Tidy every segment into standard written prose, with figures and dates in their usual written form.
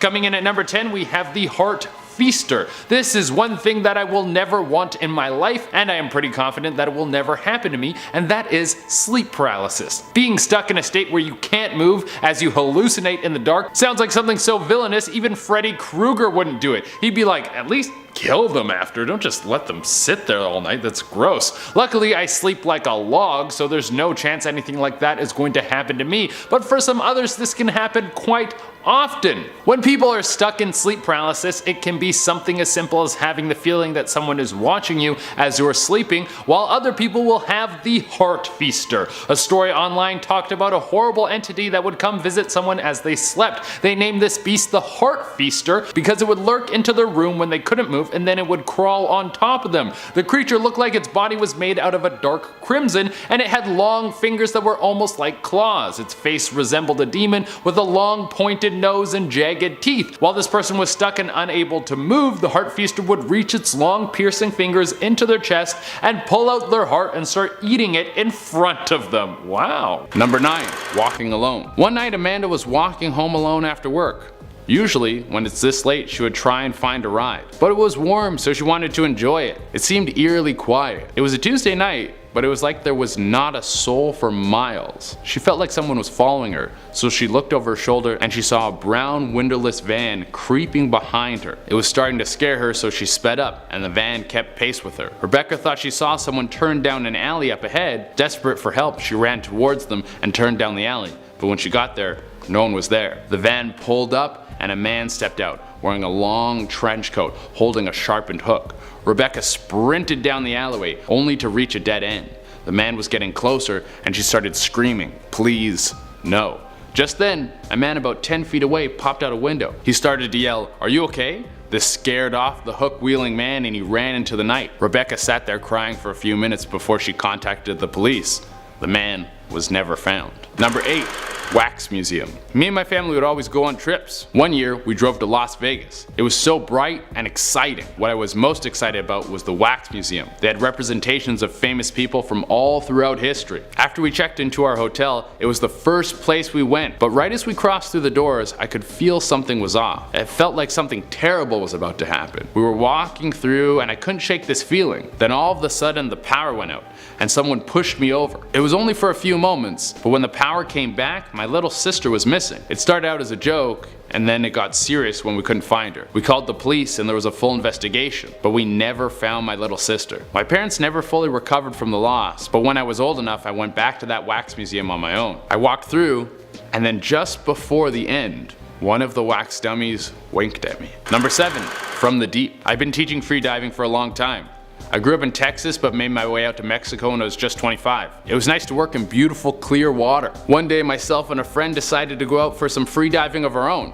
Coming in at number 10, we have the Heart Feaster. This is one thing that I will never want in my life, and I am pretty confident that it will never happen to me, and that is sleep paralysis. Being stuck in a state where you can't move as you hallucinate in the dark sounds like something so villainous even Freddy Krueger wouldn't do it. He'd be like, at least kill them after, don't just let them sit there all night, that's gross. Luckily I sleep like a log, so there's no chance anything like that is going to happen to me, but for some others this can happen quite often. When people are stuck in sleep paralysis, it can be something as simple as having the feeling that someone is watching you as you are sleeping, while other people will have the Heart Feaster. A story online talked about a horrible entity that would come visit someone as they slept. They named this beast the Heart Feaster because it would lurk into their room when they couldn't move, and then it would crawl on top of them. The creature looked like its body was made out of a dark crimson, and it had long fingers that were almost like claws. Its face resembled a demon with a long pointed nose and jagged teeth. While this person was stuck and unable to move, the Heart Feaster would reach its long piercing fingers into their chest and pull out their heart and start eating it in front of them. Wow. Number 9. Walking alone. One night Amanda was walking home alone after work. Usually, when it's this late, she would try and find a ride. But it was warm, so she wanted to enjoy it. It seemed eerily quiet. It was a Tuesday night, but it was like there was not a soul for miles. She felt like someone was following her, so she looked over her shoulder and she saw a brown windowless van creeping behind her. It was starting to scare her, so she sped up, and the van kept pace with her. Rebecca thought she saw someone turn down an alley up ahead. Desperate for help, she ran towards them and turned down the alley, but when she got there, no one was there. The van pulled up and a man stepped out, wearing a long trench coat, holding a sharpened hook. Rebecca sprinted down the alleyway, only to reach a dead end. The man was getting closer, and she started screaming, "Please, no." Just then, a man about 10 feet away popped out a window. He started to yell, "Are you okay?" This scared off the hook-wielding man, and he ran into the night. Rebecca sat there crying for a few minutes before she contacted the police. The man was never found. Number 8. Wax Museum. Me and my family would always go on trips. One year, we drove to Las Vegas. It was so bright and exciting. What I was most excited about was the Wax Museum. They had representations of famous people from all throughout history. After we checked into our hotel, it was the first place we went, but right as we crossed through the doors, I could feel something was off. It felt like something terrible was about to happen. We were walking through and I couldn't shake this feeling. Then all of a sudden the power went out and someone pushed me over. It was only for a few moments, but when the power came back, my little sister was missing. It started out as a joke, and then it got serious when we couldn't find her. We called the police and there was a full investigation, but we never found my little sister. My parents never fully recovered from the loss, but when I was old enough, I went back to that wax museum on my own. I walked through, and then just before the end, one of the wax dummies winked at me. Number 7. From the deep. I've been teaching free diving for a long time. I grew up in Texas but made my way out to Mexico when I was just 25. It was nice to work in beautiful clear water. One day myself and a friend decided to go out for some free diving of our own.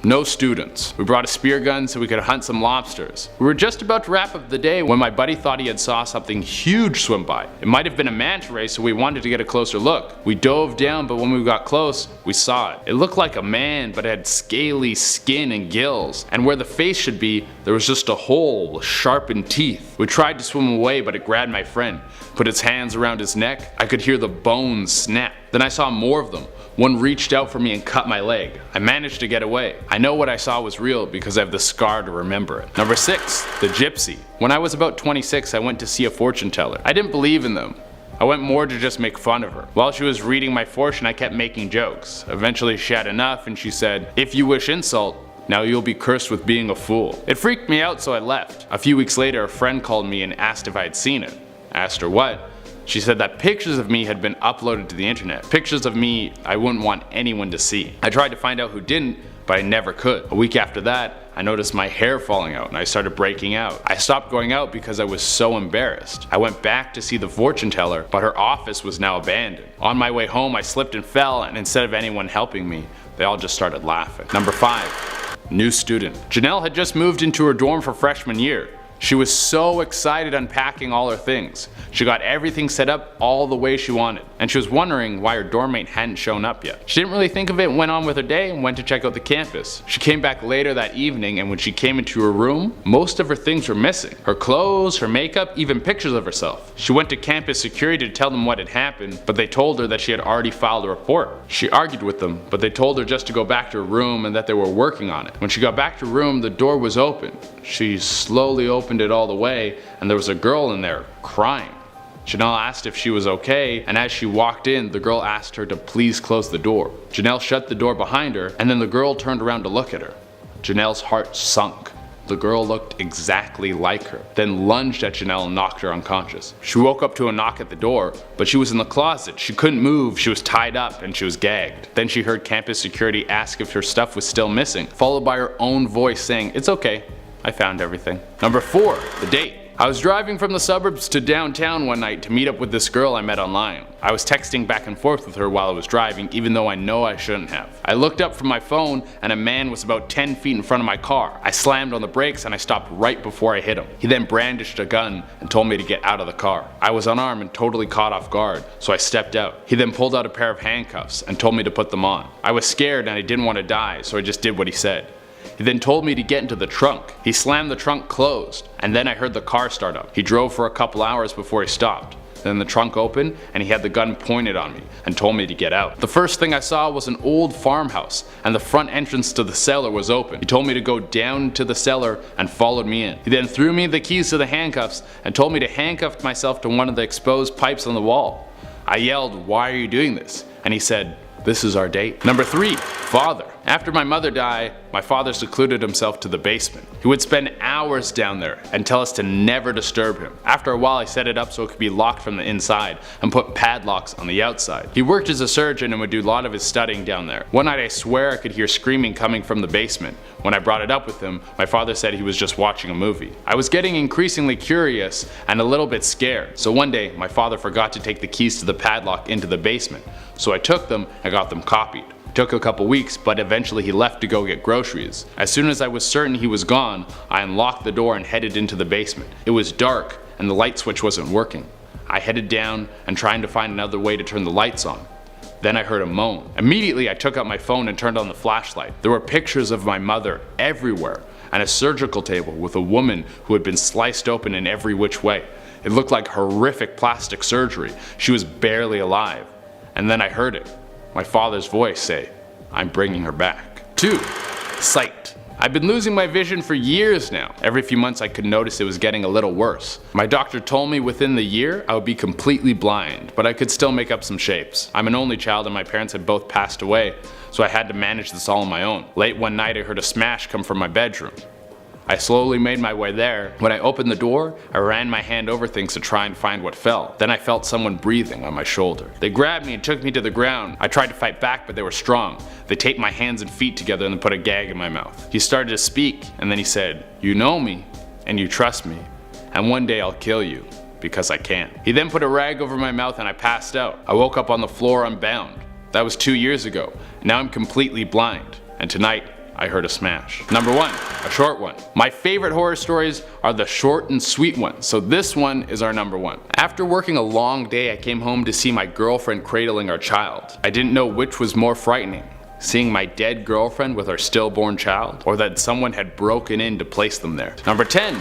No students. We brought a spear gun so we could hunt some lobsters. We were just about to wrap up the day when my buddy thought he had saw something huge swim by. It might have been a manta ray, so we wanted to get a closer look. We dove down, but when we got close, we saw it. It looked like a man, but it had scaly skin and gills. And where the face should be, there was just a hole with sharpened teeth. We tried to swim away, but it grabbed my friend, put its hands around his neck. I could hear the bones snap. Then I saw more of them. One reached out for me and cut my leg. I managed to get away. I know what I saw was real because I have the scar to remember it. Number 6. The Gypsy. When I was about 26, I went to see a fortune teller. I didn't believe in them. I went more to just make fun of her. While she was reading my fortune, I kept making jokes. Eventually she had enough and she said, "If you wish insult, now you'll be cursed with being a fool." It freaked me out, so I left. A few weeks later, a friend called me and asked if I had seen it. I asked her what. She said that pictures of me had been uploaded to the internet. Pictures of me I wouldn't want anyone to see. I tried to find out who didn't, but I never could. A week after that, I noticed my hair falling out and I started breaking out. I stopped going out because I was so embarrassed. I went back to see the fortune teller, but her office was now abandoned. On my way home, I slipped and fell, and instead of anyone helping me, they all just started laughing. Number 5. New student. Janelle had just moved into her dorm for freshman year. She was so excited unpacking all her things. She got everything set up all the way she wanted, and she was wondering why her dorm mate hadn't shown up yet. She didn't really think of it and went on with her day and went to check out the campus. She came back later that evening, and when she came into her room, most of her things were missing. Her clothes, her makeup, even pictures of herself. She went to campus security to tell them what had happened, but they told her that she had already filed a report. She argued with them, but they told her just to go back to her room and that they were working on it. When she got back to her room, the door was open. She slowly opened it all the way, and there was a girl in there crying. Janelle asked if she was okay, and as she walked in, the girl asked her to please close the door. Janelle shut the door behind her, and then the girl turned around to look at her. Janelle's heart sunk. The girl looked exactly like her, then lunged at Janelle and knocked her unconscious. She woke up to a knock at the door, but she was in the closet. She couldn't move, she was tied up, and she was gagged. Then she heard campus security ask if her stuff was still missing, followed by her own voice saying, "It's okay, I found everything." Number 4, the date. I was driving from the suburbs to downtown one night to meet up with this girl I met online. I was texting back and forth with her while I was driving, even though I know I shouldn't have. I looked up from my phone and a man was about 10 feet in front of my car. I slammed on the brakes and I stopped right before I hit him. He then brandished a gun and told me to get out of the car. I was unarmed and totally caught off guard, so I stepped out. He then pulled out a pair of handcuffs and told me to put them on. I was scared and I didn't want to die, so I just did what he said. He then told me to get into the trunk. He slammed the trunk closed, and then I heard the car start up. He drove for a couple hours before he stopped. Then the trunk opened, and he had the gun pointed on me and told me to get out. The first thing I saw was an old farmhouse, and the front entrance to the cellar was open. He told me to go down to the cellar and followed me in. He then threw me the keys to the handcuffs and told me to handcuff myself to one of the exposed pipes on the wall. I yelled, "Why are you doing this?" And he said, "This is our date." Number 3, father. After my mother died, my father secluded himself to the basement. He would spend hours down there and tell us to never disturb him. After a while, I set it up so it could be locked from the inside and put padlocks on the outside. He worked as a surgeon and would do a lot of his studying down there. One night I swear I could hear screaming coming from the basement. When I brought it up with him, my father said he was just watching a movie. I was getting increasingly curious and a little bit scared. So one day, my father forgot to take the keys to the padlock into the basement. So I took them and got them copied. It took a couple weeks, but eventually he left to go get groceries. As soon as I was certain he was gone, I unlocked the door and headed into the basement. It was dark and the light switch wasn't working. I headed down and trying to find another way to turn the lights on. Then I heard a moan. Immediately I took out my phone and turned on the flashlight. There were pictures of my mother everywhere and a surgical table with a woman who had been sliced open in every which way. It looked like horrific plastic surgery. She was barely alive. And then I heard it. My father's voice say, "I'm bringing her back." 2. Sight. I've been losing my vision for years now. Every few months I could notice it was getting a little worse. My doctor told me within the year I would be completely blind, but I could still make up some shapes. I'm an only child and my parents had both passed away, so I had to manage this all on my own. Late one night I heard a smash come from my bedroom. I slowly made my way there. When I opened the door, I ran my hand over things to try and find what fell. Then I felt someone breathing on my shoulder. They grabbed me and took me to the ground. I tried to fight back, but they were strong. They taped my hands and feet together and then put a gag in my mouth. He started to speak, and then he said, "You know me, and you trust me, and one day I'll kill you, because I can." He then put a rag over my mouth and I passed out. I woke up on the floor unbound. That was 2 years ago. Now I'm completely blind, and tonight, I heard a smash. Number 1, a short one. My favorite horror stories are the short and sweet ones, so this one is our number 1. After working a long day, I came home to see my girlfriend cradling our child. I didn't know which was more frightening, seeing my dead girlfriend with our stillborn child, or that someone had broken in to place them there. Number 10,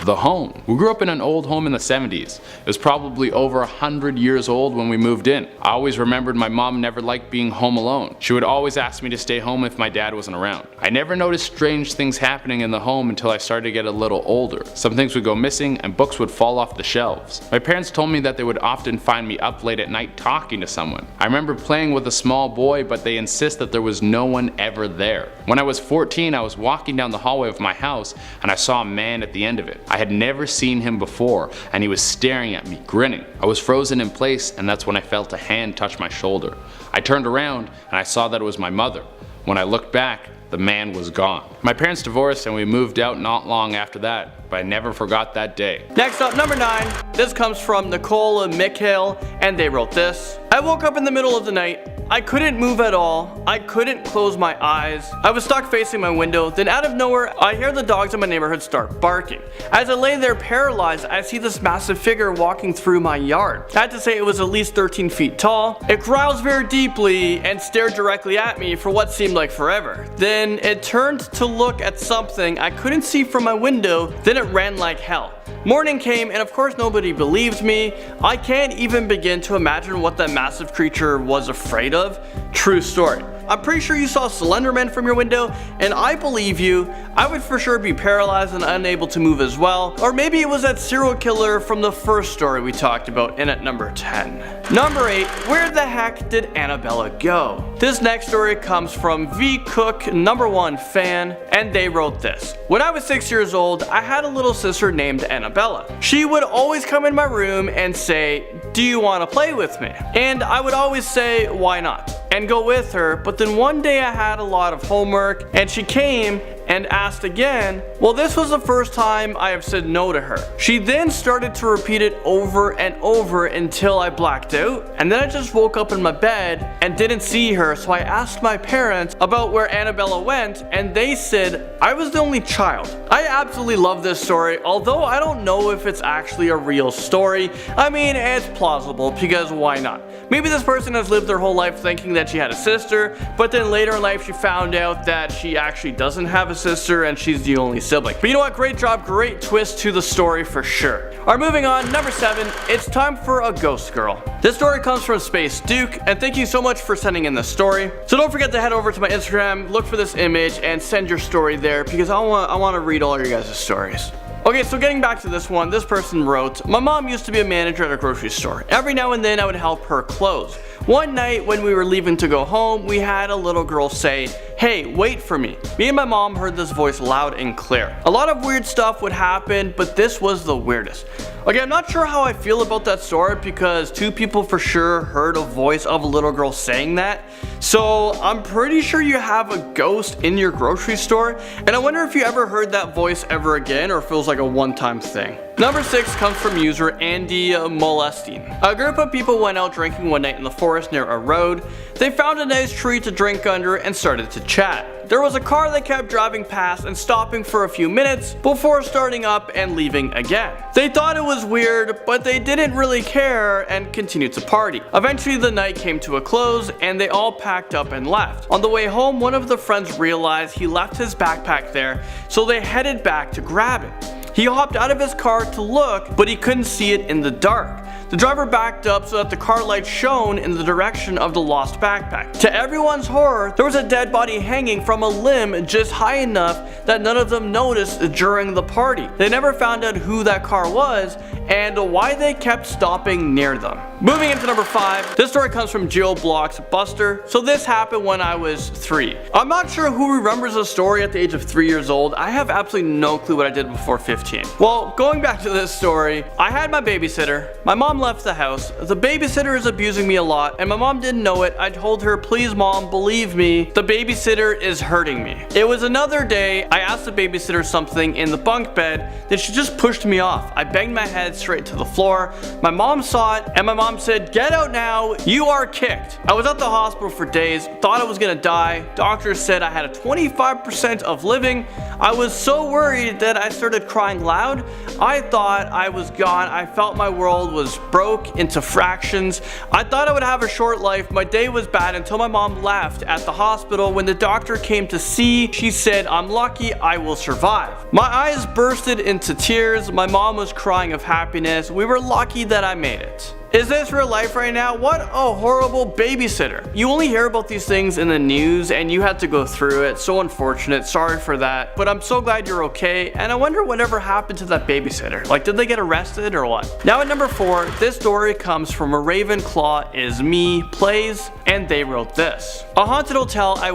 the home. We grew up in an old home in the 70s. It was probably over 100 years old when we moved in. I always remembered my mom never liked being home alone. She would always ask me to stay home if my dad wasn't around. I never noticed strange things happening in the home until I started to get a little older. Some things would go missing and books would fall off the shelves. My parents told me that they would often find me up late at night talking to someone. I remember playing with a small boy, but they insist that there was no one ever there. When I was 14, I was walking down the hallway of my house and I saw a man at the end of it. I had never seen him before, and he was staring at me, grinning. I was frozen in place, and that's when I felt a hand touch my shoulder. I turned around, and I saw that it was my mother. When I looked back, the man was gone. My parents divorced, and we moved out not long after that, but I never forgot that day. Next up, number 9. This comes from Nicole and Mikhail, and they wrote this. I woke up in the middle of the night I couldn't move at all. I couldn't close my eyes. I was stuck facing my window. Then out of nowhere, I hear the dogs in my neighborhood start barking. As I lay there paralyzed, I see this massive figure walking through my yard. I had to say it was at least 13 feet tall. It growls very deeply and stared directly at me for what seemed like forever. Then it turned to look at something I couldn't see from my window. Then it ran like hell. Morning came, and of course nobody believed me. I can't even begin to imagine what that massive creature was afraid of. True story. I'm pretty sure you saw Slenderman from your window, and I believe you. I would for sure be paralyzed and unable to move as well. Or maybe it was that serial killer from the first story we talked about in at number 10. Number 8, where the heck did Annabella go? This next story comes from V Cook, #1 fan, and they wrote this. When I was 6 years old, I had a little sister named Annabella. She would always come in my room and say, "Do you want to play with me?" And I would always say, "Why not?" and go with her. But then one day I had a lot of homework and she came and asked again. Well, this was the first time I have said no to her. She then started to repeat it over and over until I blacked out, and then I just woke up in my bed and didn't see her. So I asked my parents about where Annabella went, and they said I was the only child. I absolutely love this story, although I don't know if it's actually a real story. I mean, it's plausible, because why not? Maybe this person has lived their whole life thinking that she had a sister, but then later in life she found out that she actually doesn't have a sister and she's the only sibling. But you know what? Great job, great twist to the story for sure. Alright, moving on, number 7, it's time for a ghost girl. This story comes from Space Duke, and thank you so much for sending in this story. So don't forget to head over to my Instagram, look for this image, and send your story there, because I want to read all your guys' stories. Okay, so getting back to this one, this person wrote, my mom used to be a manager at a grocery store. Every now and then I would help her close. One night when we were leaving to go home, we had a little girl say, "Hey, wait for me." Me and my mom heard this voice loud and clear. A lot of weird stuff would happen, but this was the weirdest. Okay, I'm not sure how I feel about that story, because 2 people for sure heard a voice of a little girl saying that. So I'm pretty sure you have a ghost in your grocery store, and I wonder if you ever heard that voice ever again, or feels like a one-time thing. Number 6 comes from user Andy Molestin. A group of people went out drinking one night in the forest near a road. They found a nice tree to drink under and started to chat. There was a car that kept driving past and stopping for a few minutes before starting up and leaving again. They thought it was weird, but they didn't really care and continued to party. Eventually the night came to a close and they all packed up and left. On the way home, one of the friends realized he left his backpack there, so they headed back to grab it. He hopped out of his car to look, but he couldn't see it in the dark. The driver backed up so that the car light shone in the direction of the lost backpack. To everyone's horror, there was a dead body hanging from a limb just high enough that none of them noticed during the party. They never found out who that car was and why they kept stopping near them. Moving into number 5, this story comes from GeoBlocks Buster. So this happened when I was 3. I'm not sure who remembers the story at the age of 3 years old. I have absolutely no clue what I did before 15. Well, going back to this story, I had my babysitter. My mom left the house. The babysitter is abusing me a lot, and my mom didn't know it. I told her, "Please mom, believe me, the babysitter is hurting me." It was another day. I asked the babysitter something in the bunk bed, then she just pushed me off. I banged my head straight to the floor. My mom saw it, and my mom said, "Get out now, you are kicked." I was at the hospital for days, thought I was gonna die. Doctors said I had a 25% of living. I was so worried that I started crying loud. I thought I was gone. I felt my world was broke into fractions. I thought I would have a short life. My day was bad until my mom left at the hospital. When the doctor came to see, she said, "I'm lucky I will survive." My eyes bursted into tears. My mom was crying of happiness. We were lucky that I made it. Is this real life right now? What a horrible babysitter. You only hear about these things in the news and you had to go through it. So unfortunate. Sorry for that. But I'm so glad you're okay. And I wonder whatever happened to that babysitter. Like, did they get arrested or what? Now at number 4, this story comes from a Ravenclaw is me plays, and they wrote this. A haunted hotel I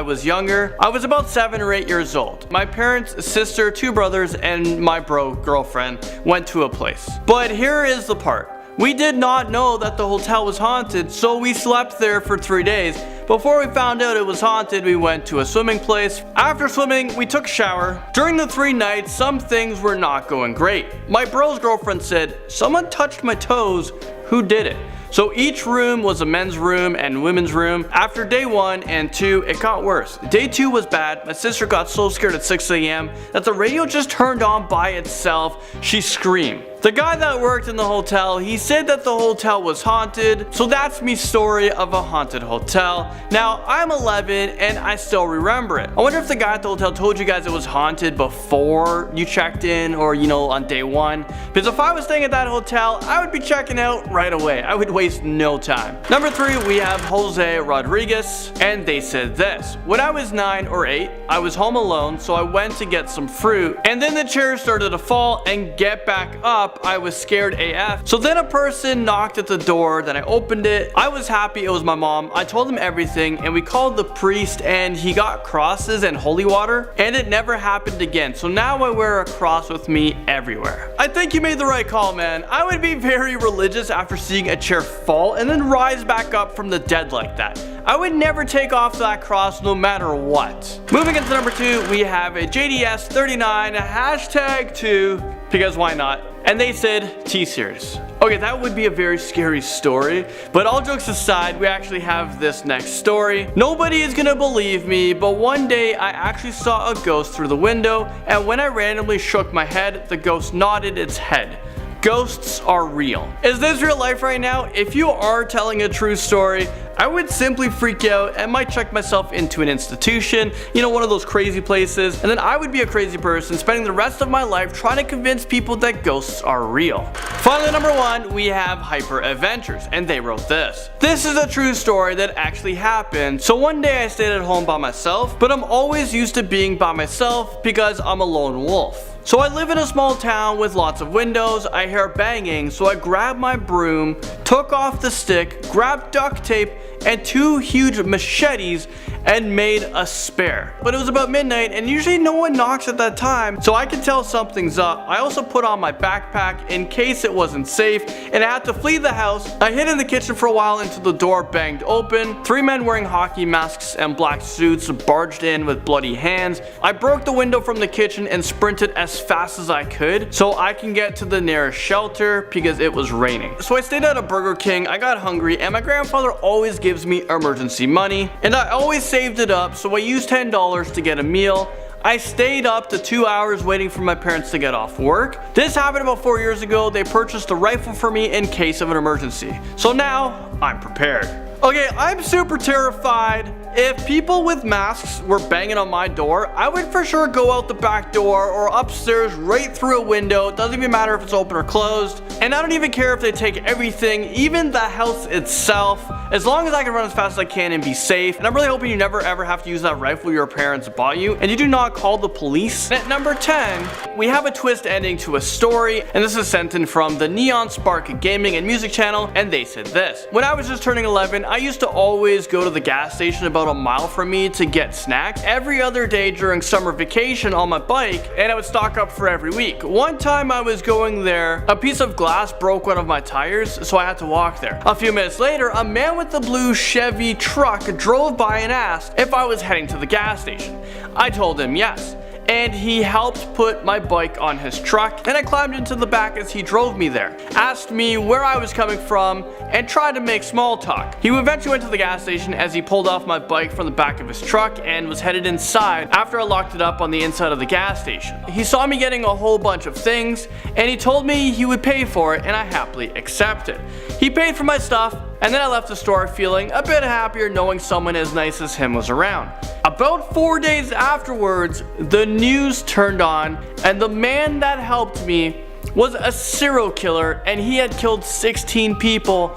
was younger. I was about 7 or 8 years old. My parents, sister, 2 brothers, and my girlfriend went to a place. But here is the part. We did not know that the hotel was haunted, so we slept there for 3 days. Before we found out it was haunted, we went to a swimming place. After swimming, we took a shower. During the 3 nights, some things were not going great. My bro's girlfriend said, "Someone touched my toes. Who did it?" So each room was a men's room and women's room. After day 1 and 2, it got worse. Day 2 was bad. My sister got so scared at 6 a.m. that the radio just turned on by itself. She screamed. The guy that worked in the hotel, he said that the hotel was haunted. So that's me story of a haunted hotel. Now, I'm 11 and I still remember it. I wonder if the guy at the hotel told you guys it was haunted before you checked in, or on day 1. Because if I was staying at that hotel, I would be checking out right away. I would waste no time. Number 3, we have Jose Rodriguez, and they said this: when I was 9 or 8, I was home alone, so I went to get some fruit, and then the chairs started to fall and get back up. I was scared AF. So then a person knocked at the door, then I opened it. I was happy it was my mom. I told him everything, and we called the priest, and he got crosses and holy water, and it never happened again. So now I wear a cross with me everywhere. I think you made the right call, man. I would be very religious after seeing a chair fall and then rise back up from the dead like that. I would never take off that cross no matter what. Moving into number 2, we have a JDS39 #2, because why not? And they said, T-Series. Okay, that would be a very scary story, but all jokes aside, we actually have this next story. Nobody is gonna believe me, but one day I actually saw a ghost through the window, and when I randomly shook my head, the ghost nodded its head. Ghosts are real. Is this real life right now? If you are telling a true story, I would simply freak out and might check myself into an institution, one of those crazy places, and then I would be a crazy person spending the rest of my life trying to convince people that ghosts are real. Finally, number 1, we have Hyper Adventures, and they wrote this. This is a true story that actually happened. So one day I stayed at home by myself, but I'm always used to being by myself because I'm a lone wolf. So I live in a small town with lots of windows. I hear banging, so I grabbed my broom, took off the stick, grabbed duct tape and 2 huge machetes and made a spare. But it was about midnight and usually no one knocks at that time, so I could tell something's up. I also put on my backpack in case it wasn't safe, and I had to flee the house. I hid in the kitchen for a while until the door banged open. 3 men wearing hockey masks and black suits barged in with bloody hands. I broke the window from the kitchen and sprinted as fast as I could so I can get to the nearest shelter because it was raining. So I stayed at a Burger King. I got hungry, and my grandfather always gives me emergency money, and I always saved it up, so I used $10 to get a meal. I stayed up to 2 hours waiting for my parents to get off work. This happened about 4 years ago. They purchased a rifle for me in case of an emergency. So now I'm prepared. Okay, I'm super terrified. If people with masks were banging on my door, I would for sure go out the back door or upstairs right through a window. It doesn't even matter if it's open or closed. And I don't even care if they take everything, even the house itself, as long as I can run as fast as I can and be safe. And I'm really hoping you never ever have to use that rifle your parents bought you, and you do not call the police. And at number 10, we have a twist ending to a story, and this is sent in from the Neon Spark Gaming and Music channel, and they said this. When I was just turning 11, I used to always go to the gas station about a mile from me to get snacks every other day during summer vacation on my bike, and I would stock up for every week. One time I was going there, a piece of glass broke one of my tires, so I had to walk there. A few minutes later, a man with the blue Chevy truck drove by and asked if I was heading to the gas station. I told him yes, and he helped put my bike on his truck, and I climbed into the back as he drove me there, asked me where I was coming from, and tried to make small talk. He eventually went to the gas station as he pulled off my bike from the back of his truck and was headed inside after I locked it up on the inside of the gas station. He saw me getting a whole bunch of things, and he told me he would pay for it, and I happily accepted. He paid for my stuff, and then I left the store feeling a bit happier knowing someone as nice as him was around. About 4 days afterwards, the news turned on, and the man that helped me was a serial killer, and he had killed 16 people,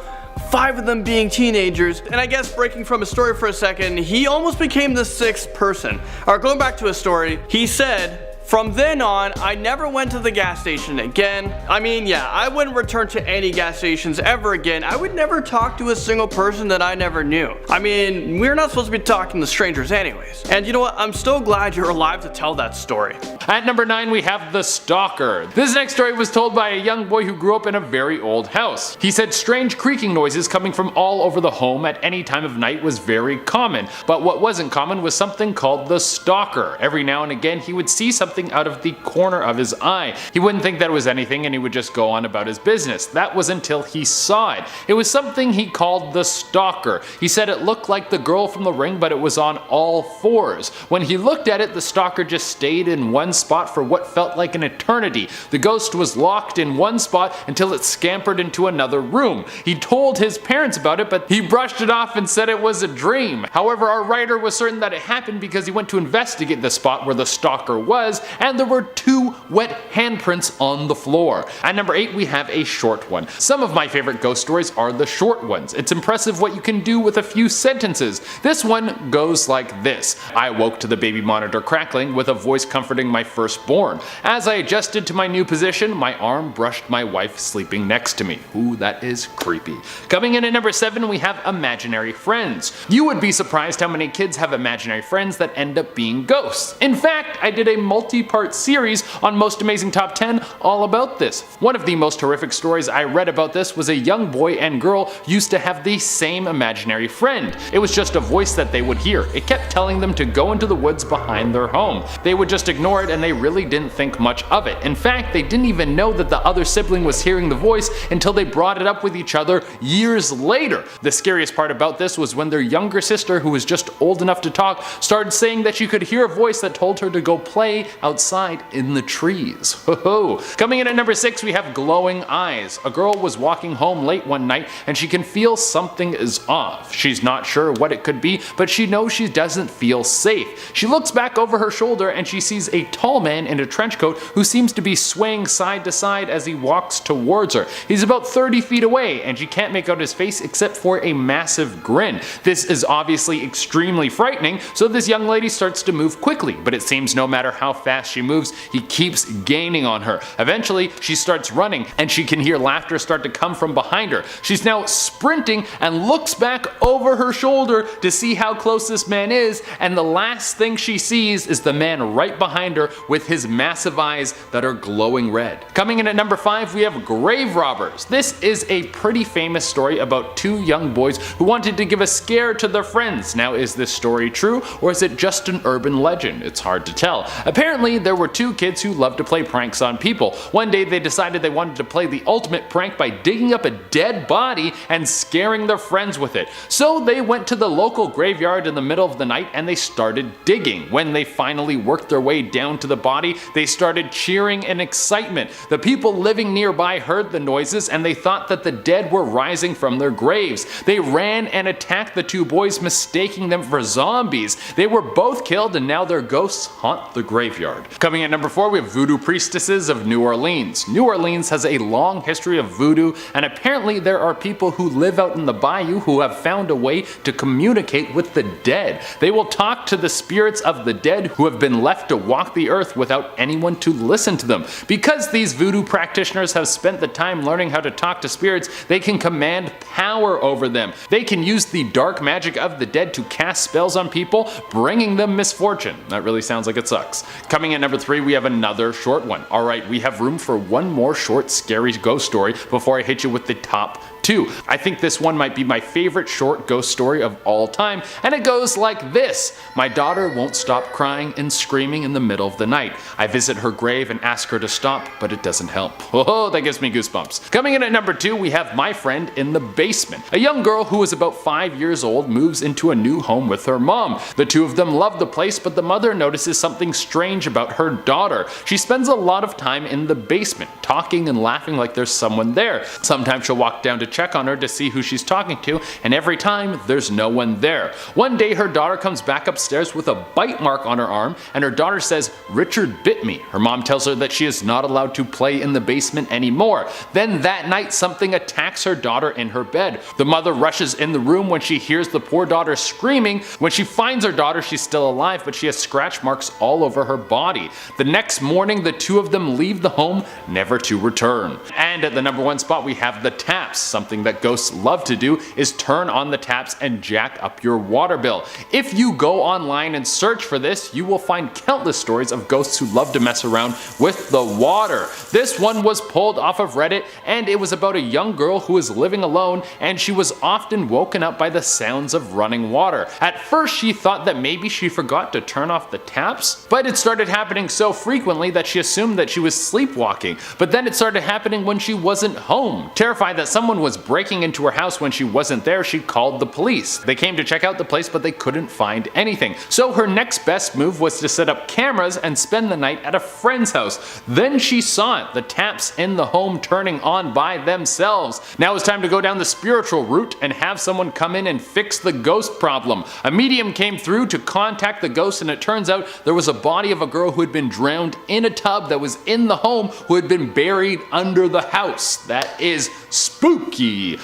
5 of them being teenagers. And I guess breaking from his story for a second, he almost became the 6th person. Alright, going back to his story, he said, From then on, I never went to the gas station again. I mean, yeah, I wouldn't return to any gas stations ever again. I would never talk to a single person that I never knew. I mean, we're not supposed to be talking to strangers anyways. And you know what? I'm so glad you're alive to tell that story. At number 9 we have the Stalker. This next story was told by a young boy who grew up in a very old house. He said strange creaking noises coming from all over the home at any time of night was very common, but what wasn't common was something called the Stalker. Every now and again he would see something out of the corner of his eye. He wouldn't think that it was anything and he would just go on about his business. That was until he saw it. It was something he called the Stalker. He said it looked like the girl from The Ring, but it was on all fours. When he looked at it, the Stalker just stayed in one spot for what felt like an eternity. The ghost was locked in one spot until it scampered into another room. He told his parents about it, but he brushed it off and said it was a dream. However, our writer was certain that it happened because he went to investigate the spot where the Stalker was, and there were 2 wet handprints on the floor. At number 8 we have a short one. Some of my favorite ghost stories are the short ones. It's impressive what you can do with a few sentences. This one goes like this. I awoke to the baby monitor crackling with a voice comforting my firstborn. As I adjusted to my new position, my arm brushed my wife sleeping next to me. Ooh, that is creepy. Coming in at number 7 we have imaginary friends. You would be surprised how many kids have imaginary friends that end up being ghosts. In fact, I did a multi-part series on Most Amazing Top 10 all about this. One of the most horrific stories I read about this was a young boy and girl used to have the same imaginary friend. It was just a voice that they would hear. It kept telling them to go into the woods behind their home. They would just ignore it and they really didn't think much of it. In fact, they didn't even know that the other sibling was hearing the voice until they brought it up with each other years later. The scariest part about this was when their younger sister, who was just old enough to talk, started saying that she could hear a voice that told her to go play outside in the trees. Ho-ho. Coming in at number 6 we have glowing eyes. A girl was walking home late one night and she can feel something is off. She's not sure what it could be, but she knows she doesn't feel safe. She looks back over her shoulder and she sees a tall man in a trench coat who seems to be swaying side to side as he walks towards her. He's about 30 feet away and she can't make out his face except for a massive grin. This is obviously extremely frightening, so this young lady starts to move quickly, but it seems no matter how fast she moves, he keeps gaining on her. Eventually, she starts running and she can hear laughter start to come from behind her. She's now sprinting and looks back over her shoulder to see how close this man is, and the last thing she sees is the man right behind her with his massive eyes that are glowing red. Coming in at number 5 we have grave robbers. This is a pretty famous story about 2 young boys who wanted to give a scare to their friends. Now, is this story true or is it just an urban legend? It's hard to tell. Apparently there were 2 kids who loved to play pranks on people. One day they decided they wanted to play the ultimate prank by digging up a dead body and scaring their friends with it. So they went to the local graveyard in the middle of the night and they started digging. When they finally worked their way down to the body, they started cheering in excitement. The people living nearby heard the noises and they thought that the dead were rising from their graves. They ran and attacked the 2 boys, mistaking them for zombies. They were both killed and now their ghosts haunt the graveyard. Coming at number 4 we have voodoo priestesses of New Orleans. New Orleans has a long history of voodoo, and apparently there are people who live out in the bayou who have found a way to communicate with the dead. They will talk to the spirits of the dead who have been left to walk the earth without anyone to listen to them. Because these voodoo practitioners have spent the time learning how to talk to spirits, they can command power over them. They can use the dark magic of the dead to cast spells on people, bringing them misfortune. That really sounds like it sucks. Coming at number 3 we have another short one. Alright, we have room for one more short scary ghost story before I hit you with the top 2. I think this one might be my favorite short ghost story of all time, and it goes like this. My daughter won't stop crying and screaming in the middle of the night. I visit her grave and ask her to stop, but it doesn't help. Oh, that gives me goosebumps. Coming in at number 2 we have My Friend in the Basement. A young girl who is about 5 years old moves into a new home with her mom. The 2 of them love the place, but the mother notices something strange about her daughter. She spends a lot of time in the basement, talking and laughing like there's someone there. Sometimes she'll walk down to check on her to see who she's talking to, and every time there's no one there. One day her daughter comes back upstairs with a bite mark on her arm, and her daughter says, "Richard bit me." Her mom tells her that she is not allowed to play in the basement anymore. Then that night something attacks her daughter in her bed. The mother rushes in the room when she hears the poor daughter screaming. When she finds her daughter, she's still alive, but she has scratch marks all over her body. The next morning the two of them leave the home, never to return. And at the number 1 spot we have the taps. Something that ghosts love to do is turn on the taps and jack up your water bill. If you go online and search for this, you will find countless stories of ghosts who love to mess around with the water. This one was pulled off of Reddit, and it was about a young girl who was living alone, and she was often woken up by the sounds of running water. At first she thought that maybe she forgot to turn off the taps, but it started happening so frequently that she assumed that she was sleepwalking. But then it started happening when she wasn't home. Terrified that someone was breaking into her house when she wasn't there, she called the police. They came to check out the place, but they couldn't find anything. So her next best move was to set up cameras and spend the night at a friend's house. Then she saw it, the taps in the home turning on by themselves. Now it's time to go down the spiritual route and have someone come in and fix the ghost problem. A medium came through to contact the ghost, and it turns out there was a body of a girl who had been drowned in a tub that was in the home, who had been buried under the house. That is spooky.